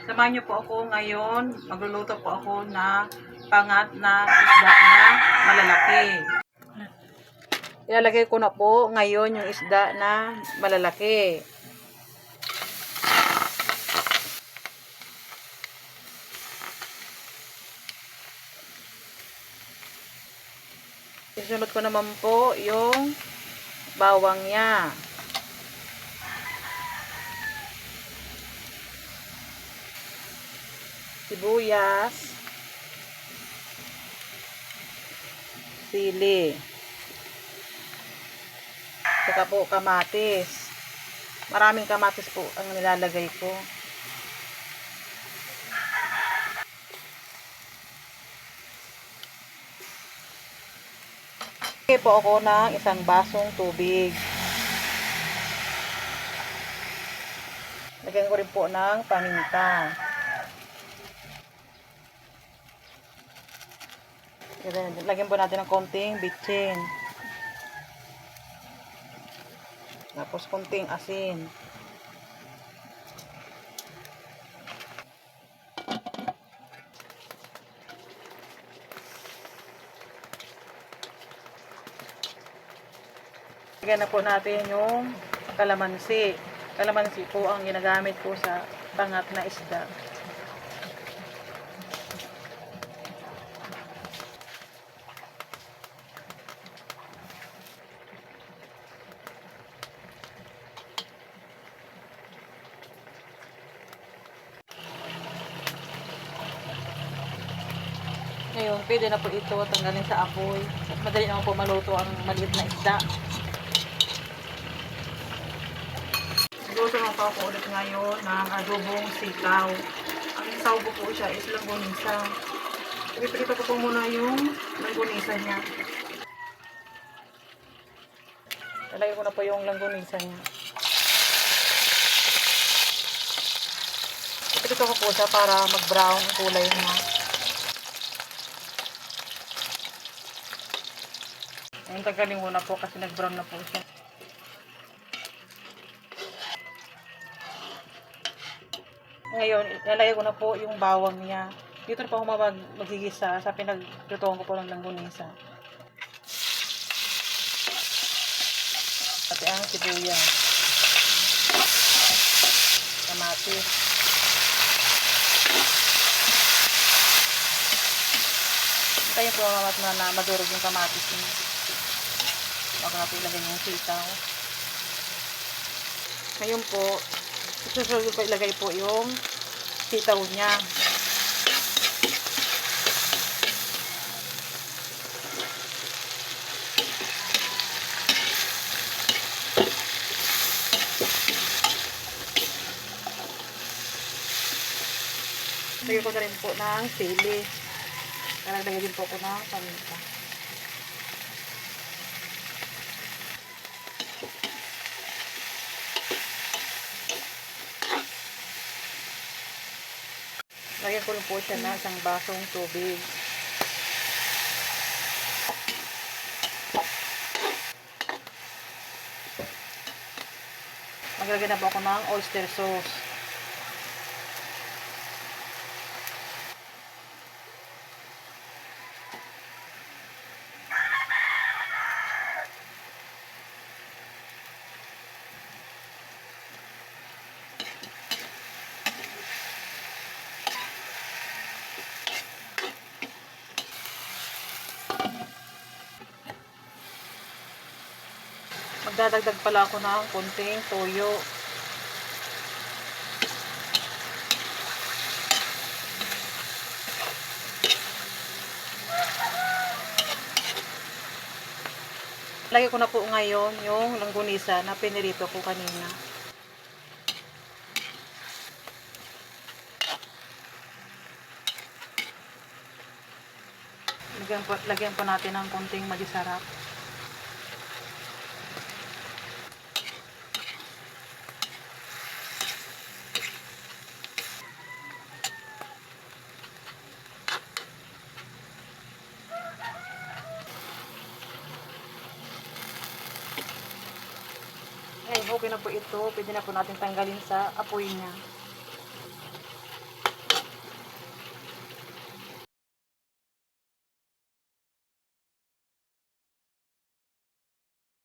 Samahan niyo po ako ngayon. Magluluto po ako na pangat na isda na malalaki. Ilalagay ko na po ngayon yung isda na malalaki. Isunod ko naman po yung bawang niya. Sibuyas. Sili. Saka po kamatis. Maraming kamatis po ang nilalagay ko. Okay po ako ng isang basong tubig. Lagyan ko rin po ng paminta. Lagyan po natin ng konting bitchin. Tapos konting asin. Lagyan na po natin yung kalamansi. Kalamansi po ang ginagamit ko sa pangat na isda. Ngayon, pwede na po ito tanggalin sa apoy. At madali naman po maluto ang maliit na isda. Luto naman po ako ulit ngayon ng adobong sitaw. Ang sawgo po siya is langgonisa. Ipiprito ko po muna yung langgonisa niya. Lalagay ko na po yung langgonisa niya. Ipiprito ko po siya para mag-brown ang kulay niya. Ngayon, tanggalin muna po kasi nag-brown na po siya. Ngayon, ilalagay ko na po yung bawang niya. Dito na po ako magigisa sa pinaglutuan ko po ng langgonisa. Pati ang sibuyas. Kamatis. Hintayin po na madurog yung kamatis niya. Bago na po ilagay yung sitaw. Ngayon po, susunod ko ilagay po yung sitaw niya. Lagyan ko na rin po ng sili. Lagyan din po ko ng paminta. Lagyan ko rin po siya ng isang basong tubig. Maglagay na po ako ng oyster sauce. Magdadagdag pala ako ng konting toyo. Lagay ko na po ngayon yung langgonisa na pinirito ko kanina. Lagyan po natin ng konting magisarap. Okay na po ito. Pwede na po natin tanggalin sa apoy niya.